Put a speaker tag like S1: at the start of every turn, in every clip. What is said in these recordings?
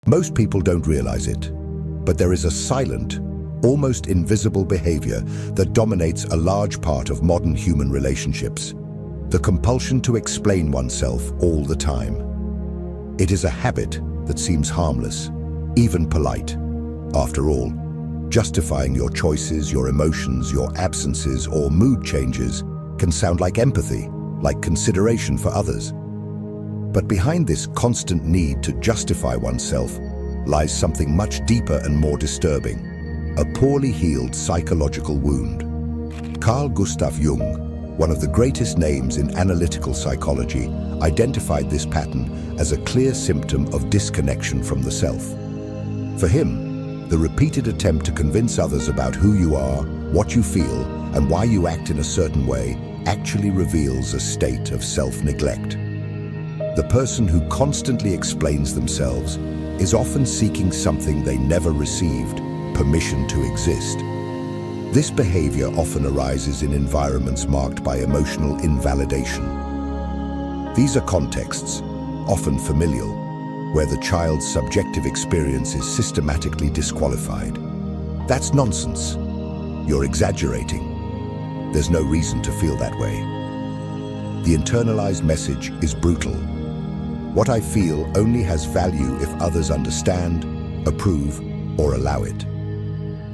S1: Most people don't realize it, but there is a silent, almost invisible behavior that dominates a large part of modern human relationships: the compulsion to explain oneself all the time. It is a habit that seems harmless, even polite. After all, justifying your choices, your emotions, your absences, or mood changes can sound like empathy, like consideration for others. But behind this constant need to justify oneself lies something much deeper and more disturbing: a poorly healed psychological wound. Carl Jung, one of the greatest names in analytical psychology, identified this pattern as a clear symptom of disconnection from the self. For him, the repeated attempt to convince others about who you are, what you feel, and why you act in a certain way actually reveals a state of self-neglect. The person who constantly explains themselves is often seeking something they never received: permission to exist. This behavior often arises in environments marked by emotional invalidation. These are contexts, often familial, where the child's subjective experience is systematically disqualified. That's nonsense. You're exaggerating. There's no reason to feel that way. The internalized message is brutal. What I feel only has value if others understand, approve, or allow it.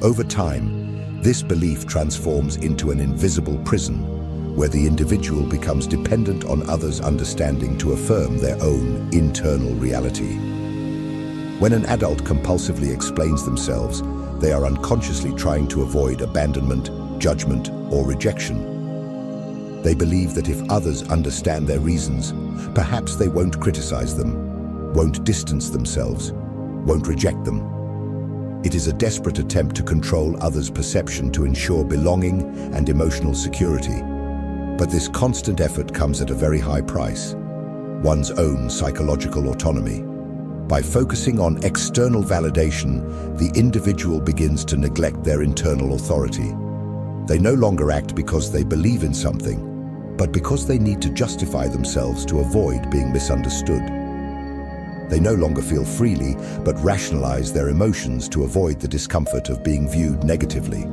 S1: Over time, this belief transforms into an invisible prison, where the individual becomes dependent on others' understanding to affirm their own internal reality. When an adult compulsively explains themselves, they are unconsciously trying to avoid abandonment, judgment, or rejection. They believe that if others understand their reasons, perhaps they won't criticize them, won't distance themselves, won't reject them. It is a desperate attempt to control others' perception to ensure belonging and emotional security. But this constant effort comes at a very high price: one's own psychological autonomy. By focusing on external validation, the individual begins to neglect their internal authority. They no longer act because they believe in something, but because they need to justify themselves to avoid being misunderstood. They no longer feel freely, but rationalize their emotions to avoid the discomfort of being viewed negatively.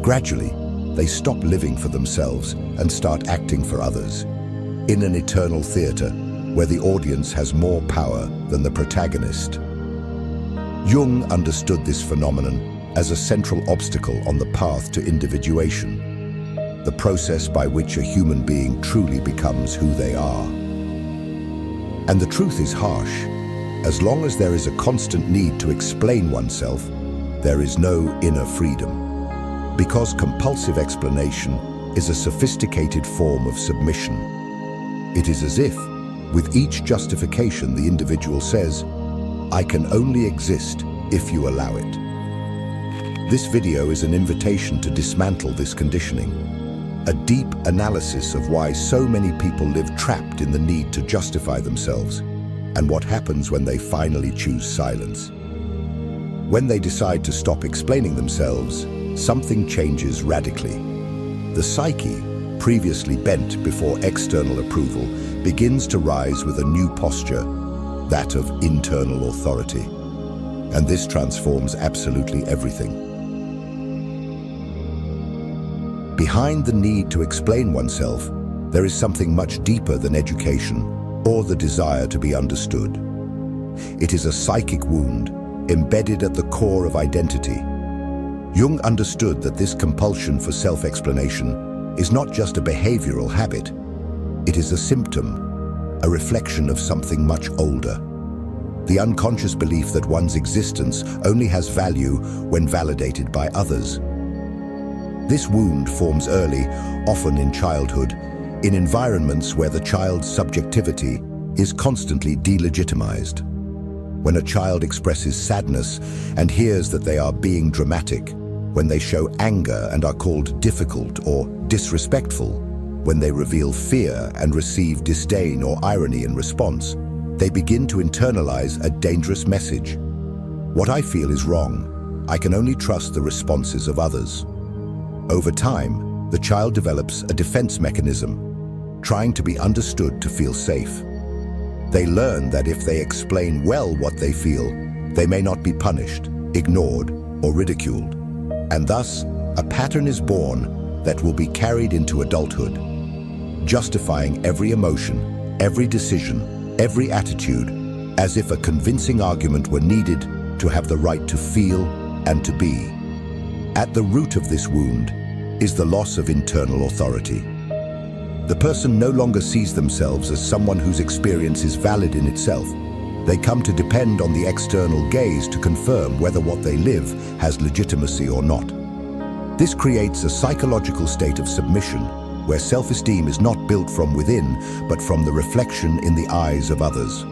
S1: Gradually, they stop living for themselves and start acting for others, in an eternal theater where the audience has more power than the protagonist. Jung understood this phenomenon as a central obstacle on the path to individuation, the process by which a human being truly becomes who they are. And the truth is harsh. As long as there is a constant need to explain oneself, there is no inner freedom. Because compulsive explanation is a sophisticated form of submission. It is as if, with each justification, the individual says, "I can only exist if you allow it." This video is an invitation to dismantle this conditioning, a deep analysis of why so many people live trapped in the need to justify themselves, and what happens when they finally choose silence. When they decide to stop explaining themselves, something changes radically. The psyche, previously bent before external approval, begins to rise with a new posture, that of internal authority. And this transforms absolutely everything. Behind the need to explain oneself, there is something much deeper than education or the desire to be understood. It is a psychic wound embedded at the core of identity. Jung understood that this compulsion for self-explanation is not just a behavioral habit. It is a symptom, a reflection of something much older. The unconscious belief that one's existence only has value when validated by others. This wound forms early, often in childhood, in environments where the child's subjectivity is constantly delegitimized. When a child expresses sadness and hears that they are being dramatic, when they show anger and are called difficult or disrespectful, when they reveal fear and receive disdain or irony in response, they begin to internalize a dangerous message. What I feel is wrong. I can only trust the responses of others. Over time, the child develops a defense mechanism, trying to be understood to feel safe. They learn that if they explain well what they feel, they may not be punished, ignored, or ridiculed. And thus, a pattern is born that will be carried into adulthood, justifying every emotion, every decision, every attitude, as if a convincing argument were needed to have the right to feel and to be. At the root of this wound is the loss of internal authority. The person no longer sees themselves as someone whose experience is valid in itself. They come to depend on the external gaze to confirm whether what they live has legitimacy or not. This creates a psychological state of submission where self-esteem is not built from within, but from the reflection in the eyes of others.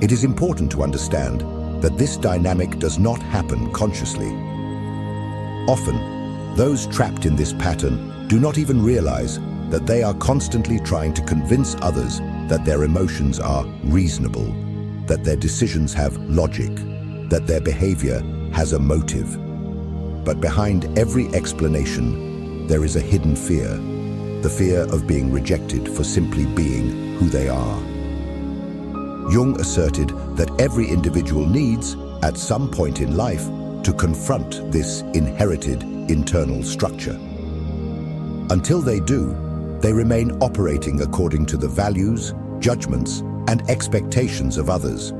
S1: It is important to understand that this dynamic does not happen consciously. Often, those trapped in this pattern do not even realize that they are constantly trying to convince others that their emotions are reasonable, that their decisions have logic, that their behavior has a motive. But behind every explanation, there is a hidden fear, the fear of being rejected for simply being who they are. Jung asserted that every individual needs, at some point in life, to confront this inherited internal structure. Until they do, they remain operating according to the values, judgments, and expectations of others,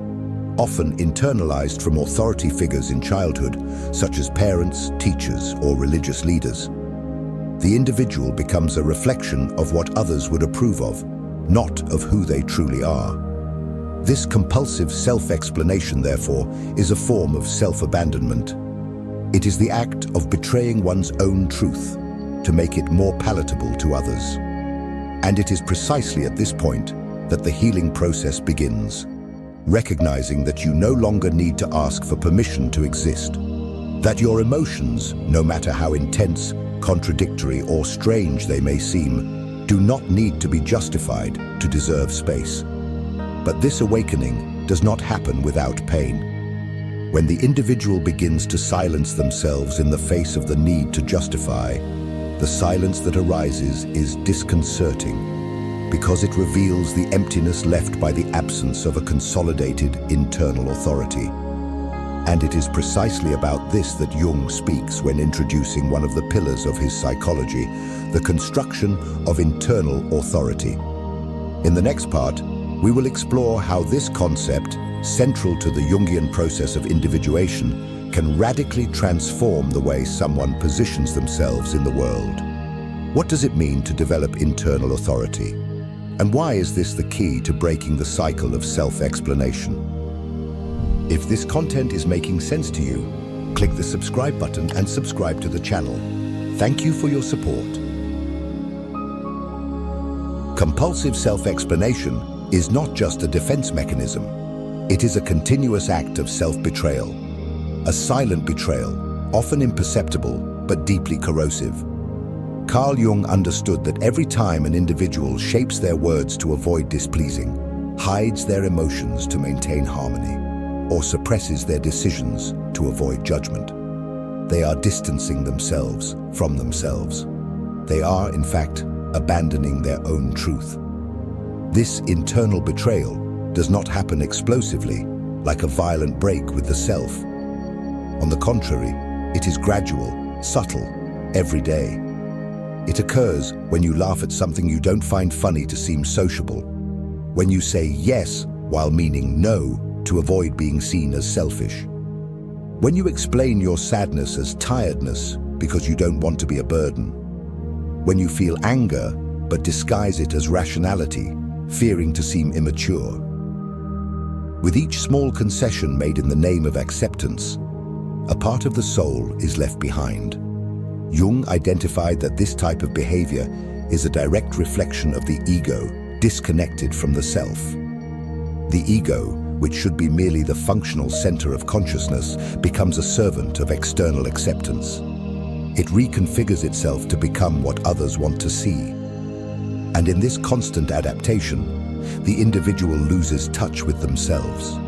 S1: often internalized from authority figures in childhood, such as parents, teachers, or religious leaders. The individual becomes a reflection of what others would approve of, not of who they truly are. This compulsive self-explanation, therefore, is a form of self-abandonment. It is the act of betraying one's own truth to make it more palatable to others. And it is precisely at this point that the healing process begins, recognizing that you no longer need to ask for permission to exist, that your emotions, no matter how intense, contradictory, or strange they may seem, do not need to be justified to deserve space. But this awakening does not happen without pain. When the individual begins to silence themselves in the face of the need to justify, the silence that arises is disconcerting because it reveals the emptiness left by the absence of a consolidated internal authority. And it is precisely about this that Jung speaks when introducing one of the pillars of his psychology, the construction of internal authority. In the next part, we will explore how this concept, central to the Jungian process of individuation, can radically transform the way someone positions themselves in the world. What does it mean to develop internal authority? And why is this the key to breaking the cycle of self-explanation? If this content is making sense to you, click the subscribe button and subscribe to the channel. Thank you for your support. Compulsive self-explanation is not just a defense mechanism. It is a continuous act of self-betrayal. A silent betrayal, often imperceptible but deeply corrosive. Carl Jung understood that every time an individual shapes their words to avoid displeasing, hides their emotions to maintain harmony, or suppresses their decisions to avoid judgment, they are distancing themselves from themselves. They are, in fact, abandoning their own truth. This internal betrayal does not happen explosively, like a violent break with the self. On the contrary, it is gradual, subtle, every day. It occurs when you laugh at something you don't find funny to seem sociable, when you say yes while meaning no to avoid being seen as selfish, when you explain your sadness as tiredness because you don't want to be a burden, when you feel anger but disguise it as rationality, fearing to seem immature. With each small concession made in the name of acceptance, a part of the soul is left behind. Jung identified that this type of behavior is a direct reflection of the ego, disconnected from the self. The ego, which should be merely the functional center of consciousness, becomes a servant of external acceptance. It reconfigures itself to become what others want to see. And in this constant adaptation, the individual loses touch with themselves.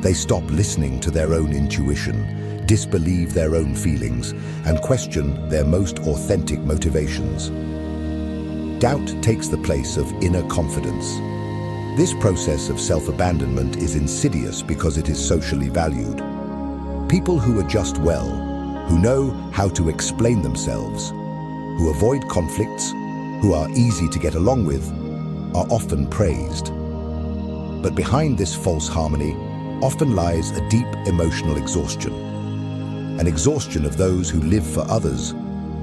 S1: They stop listening to their own intuition, disbelieve their own feelings, and question their most authentic motivations. Doubt takes the place of inner confidence. This process of self-abandonment is insidious because it is socially valued. People who adjust well, who know how to explain themselves, who avoid conflicts, who are easy to get along with, are often praised. But behind this false harmony often lies a deep emotional exhaustion. An exhaustion of those who live for others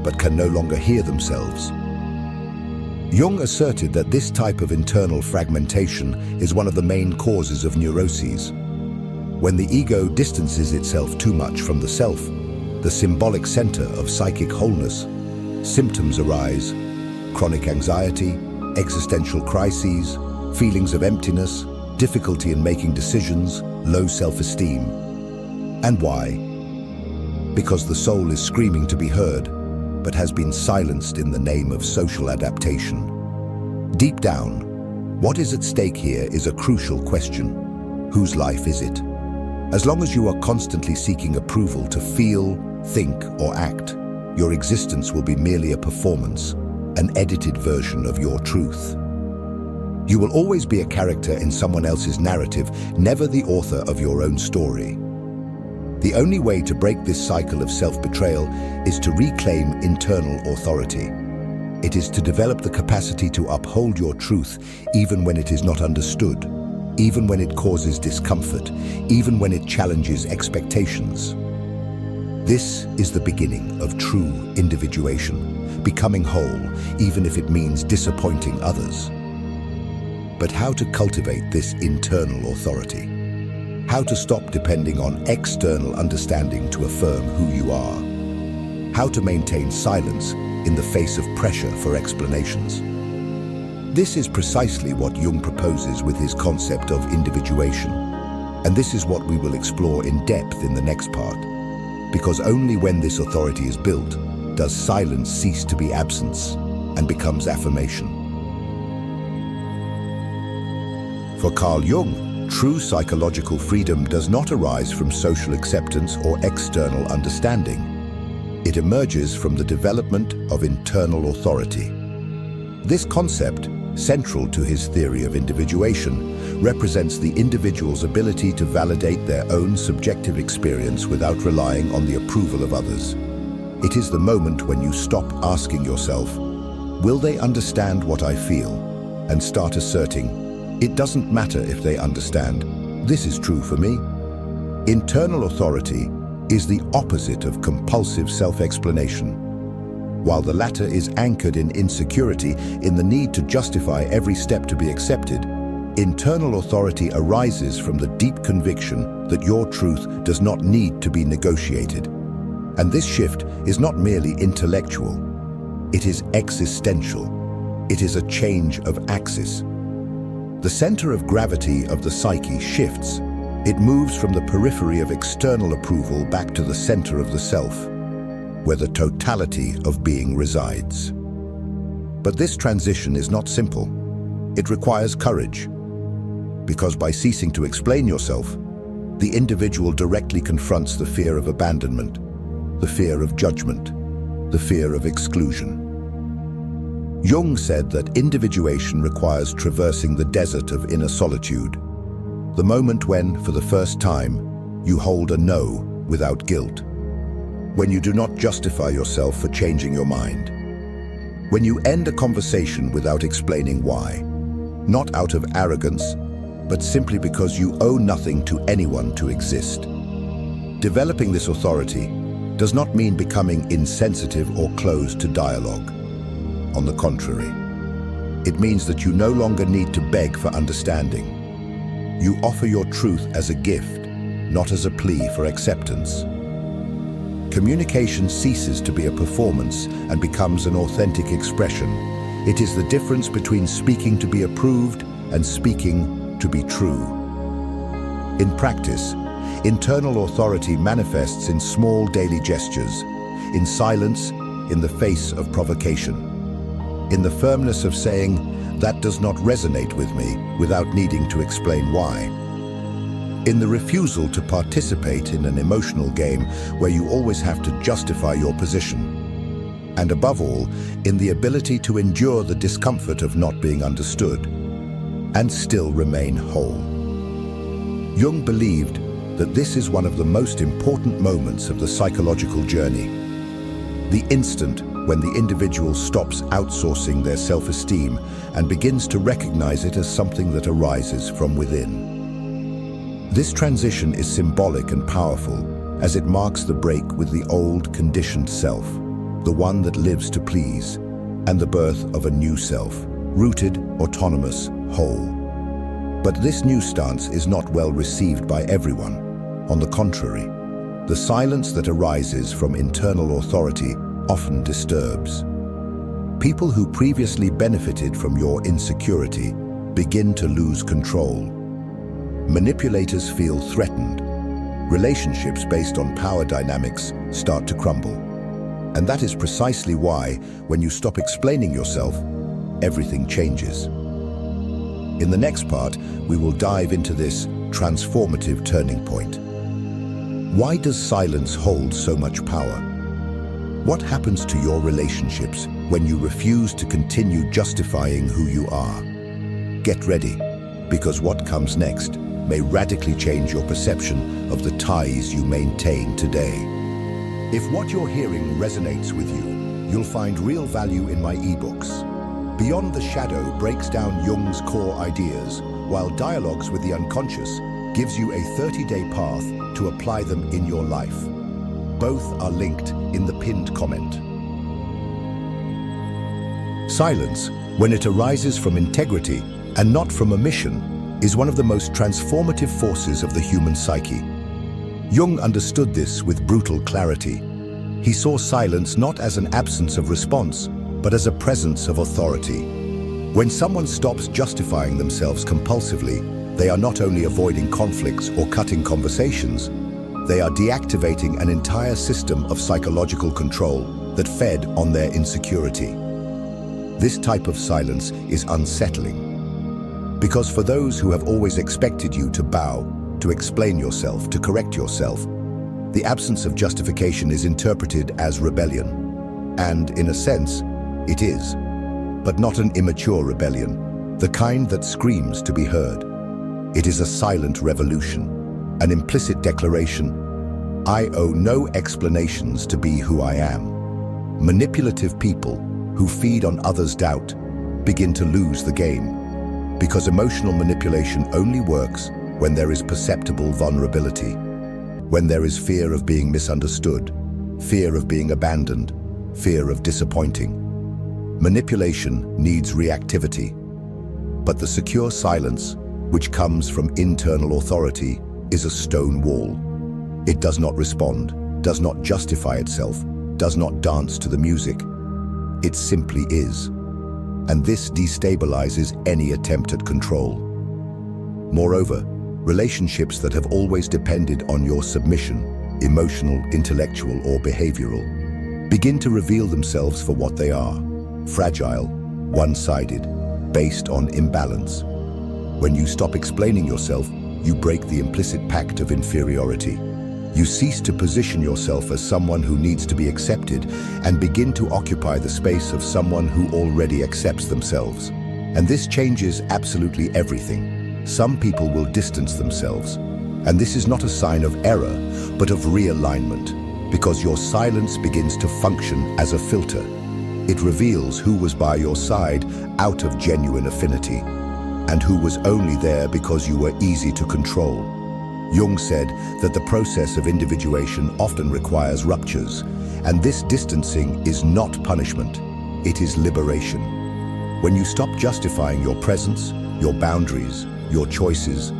S1: but can no longer hear themselves. Jung asserted that this type of internal fragmentation is one of the main causes of neuroses. When the ego distances itself too much from the self, the symbolic center of psychic wholeness, symptoms arise: chronic anxiety, existential crises, feelings of emptiness, difficulty in making decisions, low self-esteem. And why? Because the soul is screaming to be heard, but has been silenced in the name of social adaptation. Deep down, what is at stake here is a crucial question. Whose life is it? As long as you are constantly seeking approval to feel, think, or act, your existence will be merely a performance, an edited version of your truth. You will always be a character in someone else's narrative, never the author of your own story. The only way to break this cycle of self-betrayal is to reclaim internal authority. It is to develop the capacity to uphold your truth even when it is not understood, even when it causes discomfort, even when it challenges expectations. This is the beginning of true individuation, becoming whole, even if it means disappointing others. But how to cultivate this internal authority? How to stop depending on external understanding to affirm who you are? How to maintain silence in the face of pressure for explanations? This is precisely what Jung proposes with his concept of individuation. And this is what we will explore in depth in the next part. Because only when this authority is built does silence cease to be absence and becomes affirmation. For Carl Jung, true psychological freedom does not arise from social acceptance or external understanding. It emerges from the development of internal authority. This concept, central to his theory of individuation, represents the individual's ability to validate their own subjective experience without relying on the approval of others. It is the moment when you stop asking yourself, "Will they understand what I feel?" and start asserting, "It doesn't matter if they understand. This is true for me." Internal authority is the opposite of compulsive self-explanation. While the latter is anchored in insecurity, in the need to justify every step to be accepted, internal authority arises from the deep conviction that your truth does not need to be negotiated. And this shift is not merely intellectual. It is existential. It is a change of axis. The center of gravity of the psyche shifts. It moves from the periphery of external approval back to the center of the self, where the totality of being resides. But this transition is not simple. It requires courage, because by ceasing to explain yourself, the individual directly confronts the fear of abandonment, the fear of judgment, the fear of exclusion. Jung said that individuation requires traversing the desert of inner solitude, the moment when, for the first time, you hold a no without guilt, when you do not justify yourself for changing your mind, when you end a conversation without explaining why, not out of arrogance, but simply because you owe nothing to anyone to exist. Developing this authority does not mean becoming insensitive or closed to dialogue. On the contrary, it means that you no longer need to beg for understanding. You offer your truth as a gift, not as a plea for acceptance. Communication ceases to be a performance and becomes an authentic expression. It is the difference between speaking to be approved and speaking to be true. In practice, internal authority manifests in small daily gestures, in silence, in the face of provocation, in the firmness of saying, "That does not resonate with me," without needing to explain why. In the refusal to participate in an emotional game where you always have to justify your position. And above all, in the ability to endure the discomfort of not being understood. and still remain whole. Jung believed that this is one of the most important moments of the psychological journey, the instant when the individual stops outsourcing their self-esteem and begins to recognize it as something that arises from within. This transition is symbolic and powerful as it marks the break with the old, conditioned self, the one that lives to please, and the birth of a new self, rooted, autonomous, whole. But this new stance is not well received by everyone. On the contrary, the silence that arises from internal authority often disturbs. People who previously benefited from your insecurity begin to lose control. Manipulators feel threatened. Relationships based on power dynamics start to crumble. And that is precisely why, when you stop explaining yourself, everything changes. In the next part, we will dive into this transformative turning point. Why does silence hold so much power? What happens to your relationships when you refuse to continue justifying who you are? Get ready, because what comes next may radically change your perception of the ties you maintain today. If what you're hearing resonates with you, you'll find real value in my ebooks. Beyond the Shadow breaks down Jung's core ideas, while Dialogues with the Unconscious gives you a 30-day path to apply them in your life. Both are linked in the pinned comment. Silence, when it arises from integrity and not from omission, is one of the most transformative forces of the human psyche. Jung understood this with brutal clarity. He saw silence not as an absence of response, but as a presence of authority. When someone stops justifying themselves compulsively, they are not only avoiding conflicts or cutting conversations, they are deactivating an entire system of psychological control that fed on their insecurity. This type of silence is unsettling, because for those who have always expected you to bow, to explain yourself, to correct yourself, the absence of justification is interpreted as rebellion. And, in a sense, it is, but not an immature rebellion, the kind that screams to be heard. It is a silent revolution, an implicit declaration: I owe no explanations to be who I am. Manipulative people who feed on others' doubt begin to lose the game, because emotional manipulation only works when there is perceptible vulnerability, when there is fear of being misunderstood, fear of being abandoned, fear of disappointing. Manipulation needs reactivity, but the secure silence, which comes from internal authority, is a stone wall. It does not respond, does not justify itself, does not dance to the music. It simply is. And this destabilizes any attempt at control. Moreover, relationships that have always depended on your submission, emotional, intellectual, or behavioral, begin to reveal themselves for what they are: fragile, one-sided, based on imbalance. When you stop explaining yourself, you break the implicit pact of inferiority. You cease to position yourself as someone who needs to be accepted and begin to occupy the space of someone who already accepts themselves. And this changes absolutely everything. Some people will distance themselves, and this is not a sign of error, but of realignment, because your silence begins to function as a filter. It reveals who was by your side out of genuine affinity, and who was only there because you were easy to control. Jung said that the process of individuation often requires ruptures, and this distancing is not punishment, it is liberation. When you stop justifying your presence, your boundaries, your choices,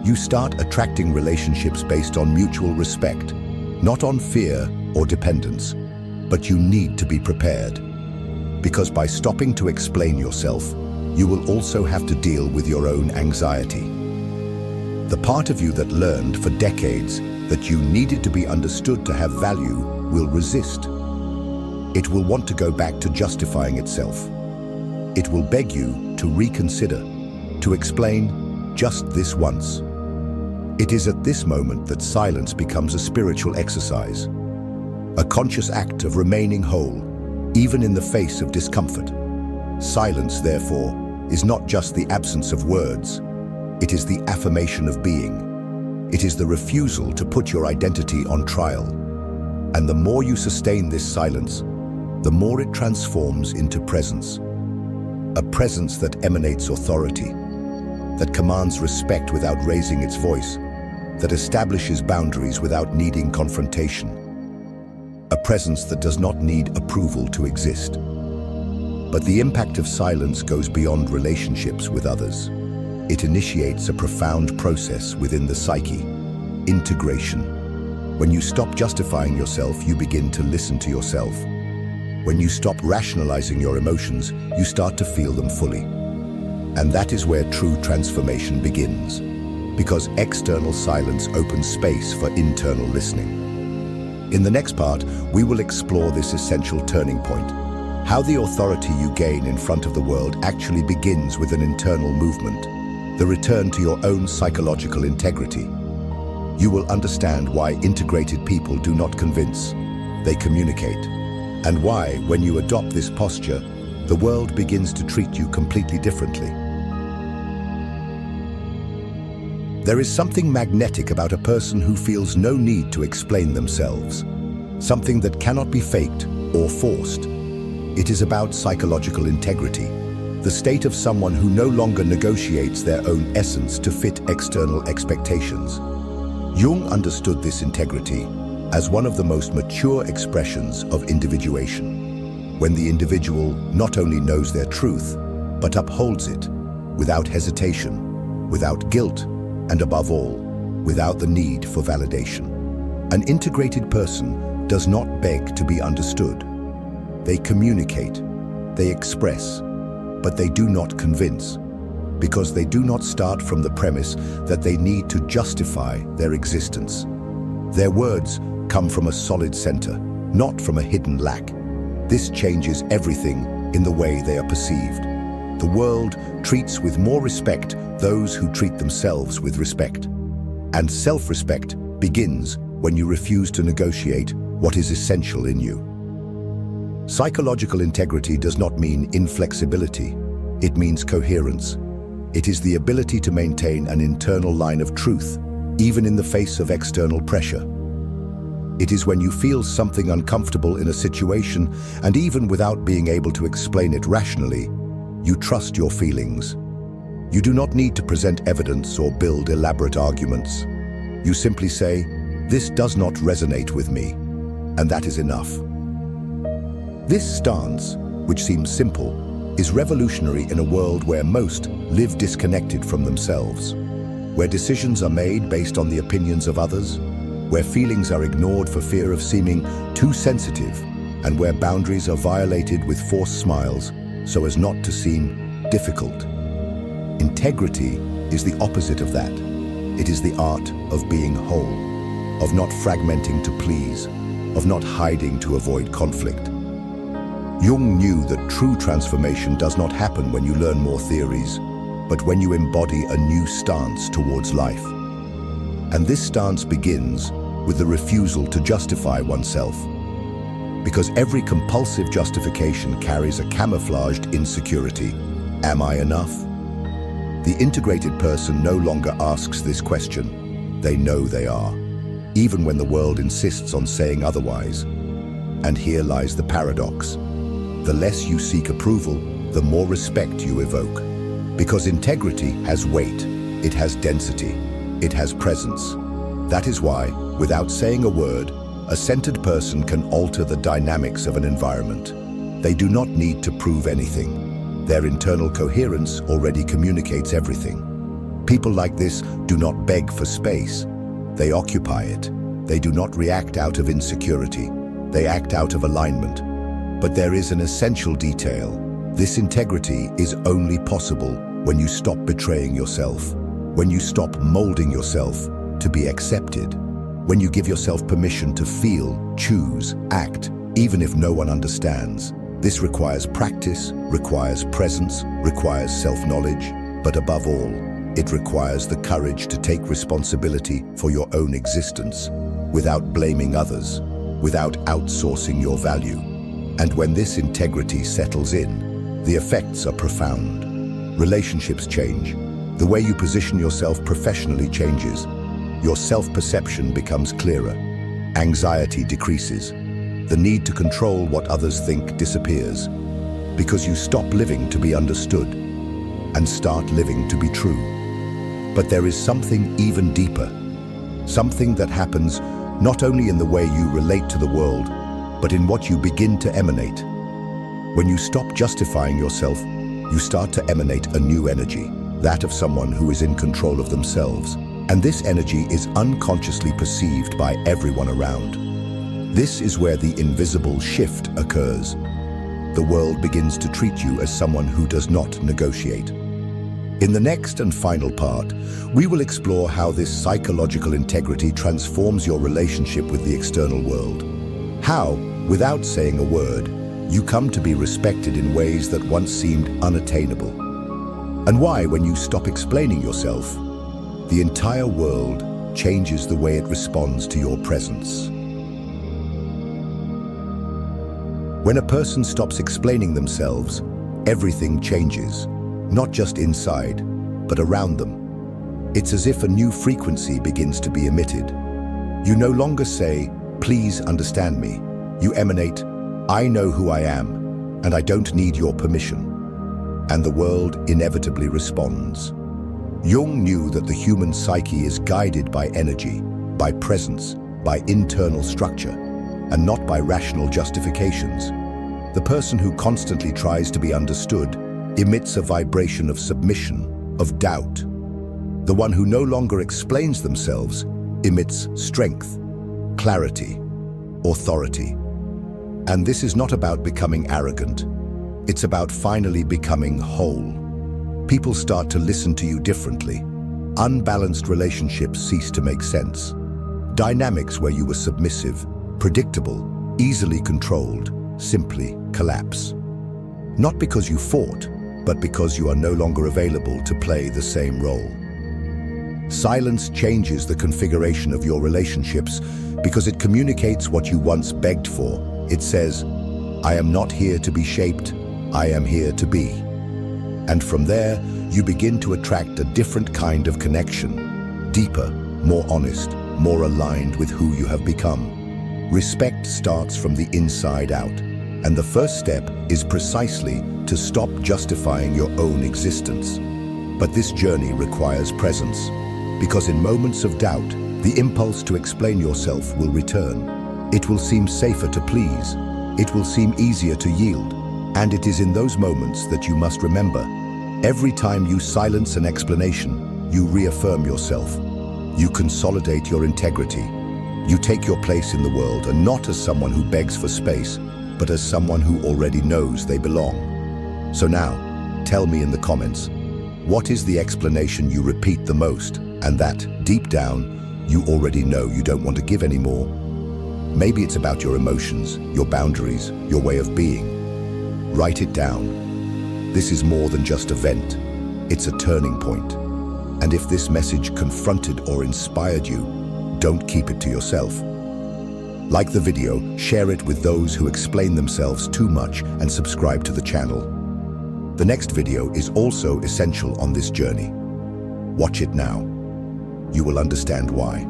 S1: you start attracting relationships based on mutual respect, not on fear or dependence. But you need to be prepared, because by stopping to explain yourself, you will also have to deal with your own anxiety. The part of you that learned for decades that you needed to be understood to have value will resist. It will want to go back to justifying itself. It will beg you to reconsider, to explain just this once. It is at this moment that silence becomes a spiritual exercise, a conscious act of remaining whole, even in the face of discomfort. Silence, therefore, is not just the absence of words, it is the affirmation of being. It is the refusal to put your identity on trial. And the more you sustain this silence, the more it transforms into presence. A presence that emanates authority, that commands respect without raising its voice, that establishes boundaries without needing confrontation. A presence that does not need approval to exist. But the impact of silence goes beyond relationships with others. It initiates a profound process within the psyche: integration. When you stop justifying yourself, you begin to listen to yourself. When you stop rationalizing your emotions, you start to feel them fully. And that is where true transformation begins, because external silence opens space for internal listening. In the next part, we will explore this essential turning point, how the authority you gain in front of the world actually begins with an internal movement, the return to your own psychological integrity. You will understand why integrated people do not convince, they communicate, and why, when you adopt this posture, the world begins to treat you completely differently. There is something magnetic about a person who feels no need to explain themselves, something that cannot be faked or forced. It is about psychological integrity, the state of someone who no longer negotiates their own essence to fit external expectations. Jung understood this integrity as one of the most mature expressions of individuation, when the individual not only knows their truth, but upholds it without hesitation, without guilt, and above all, without the need for validation. An integrated person does not beg to be understood. They communicate, they express, but they do not convince, because they do not start from the premise that they need to justify their existence. Their words come from a solid center, not from a hidden lack. This changes everything in the way they are perceived. The world treats with more respect those who treat themselves with respect. And self-respect begins when you refuse to negotiate what is essential in you. Psychological integrity does not mean inflexibility. It means coherence. It is the ability to maintain an internal line of truth, even in the face of external pressure. It is when you feel something uncomfortable in a situation, and even without being able to explain it rationally, you trust your feelings. You do not need to present evidence or build elaborate arguments. You simply say, "This does not resonate with me," and that is enough. This stance, which seems simple, is revolutionary in a world where most live disconnected from themselves, where decisions are made based on the opinions of others, where feelings are ignored for fear of seeming too sensitive, and where boundaries are violated with forced smiles so as not to seem difficult. Integrity is the opposite of that. It is the art of being whole, of not fragmenting to please, of not hiding to avoid conflict. Jung knew that true transformation does not happen when you learn more theories, but when you embody a new stance towards life. And this stance begins with the refusal to justify oneself, because every compulsive justification carries a camouflaged insecurity. Am I enough? The integrated person no longer asks this question. They know they are, even when the world insists on saying otherwise. And here lies the paradox. The less you seek approval, the more respect you evoke. Because integrity has weight, it has density, it has presence. That is why, without saying a word, a centered person can alter the dynamics of an environment. They do not need to prove anything. Their internal coherence already communicates everything. People like this do not beg for space. They occupy it. They do not react out of insecurity. They act out of alignment. But there is an essential detail. This integrity is only possible when you stop betraying yourself, when you stop molding yourself to be accepted, when you give yourself permission to feel, choose, act, even if no one understands. This requires practice, requires presence, requires self-knowledge, but above all, it requires the courage to take responsibility for your own existence, without blaming others, without outsourcing your value. And when this integrity settles in, the effects are profound. Relationships change. The way you position yourself professionally changes. Your self-perception becomes clearer. Anxiety decreases. The need to control what others think disappears. Because you stop living to be understood and start living to be true. But there is something even deeper. Something that happens not only in the way you relate to the world, but in what you begin to emanate. When you stop justifying yourself, you start to emanate a new energy, that of someone who is in control of themselves. And this energy is unconsciously perceived by everyone around. This is where the invisible shift occurs. The world begins to treat you as someone who does not negotiate. In the next and final part, we will explore how this psychological integrity transforms your relationship with the external world. How, without saying a word, you come to be respected in ways that once seemed unattainable. And why, when you stop explaining yourself, the entire world changes the way it responds to your presence. When a person stops explaining themselves, everything changes, not just inside, but around them. It's as if a new frequency begins to be emitted. You no longer say, "Please understand me." You emanate, "I know who I am, and I don't need your permission." And the world inevitably responds. Jung knew that the human psyche is guided by energy, by presence, by internal structure, and not by rational justifications. The person who constantly tries to be understood emits a vibration of submission, of doubt. The one who no longer explains themselves emits strength, clarity, authority. And this is not about becoming arrogant. It's about finally becoming whole. People start to listen to you differently. Unbalanced relationships cease to make sense. Dynamics where you were submissive, predictable, easily controlled, simply collapse. Not because you fought, but because you are no longer available to play the same role. Silence changes the configuration of your relationships because it communicates what you once begged for. It says, "I am not here to be shaped, I am here to be." And from there, you begin to attract a different kind of connection, deeper, more honest, more aligned with who you have become. Respect starts from the inside out, and the first step is precisely to stop justifying your own existence. But this journey requires presence, because in moments of doubt, the impulse to explain yourself will return. It will seem safer to please, it will seem easier to yield, and it is in those moments that you must remember. Every time you silence an explanation, you reaffirm yourself. You consolidate your integrity. You take your place in the world, and not as someone who begs for space, but as someone who already knows they belong. So now, tell me in the comments, what is the explanation you repeat the most, and that, deep down, you already know you don't want to give anymore? Maybe it's about your emotions, your boundaries, your way of being. Write it down. This is more than just a vent. It's a turning point. And if this message confronted or inspired you, don't keep it to yourself. Like the video, share it with those who explain themselves too much, and subscribe to the channel. The next video is also essential on this journey. Watch it now. You will understand why.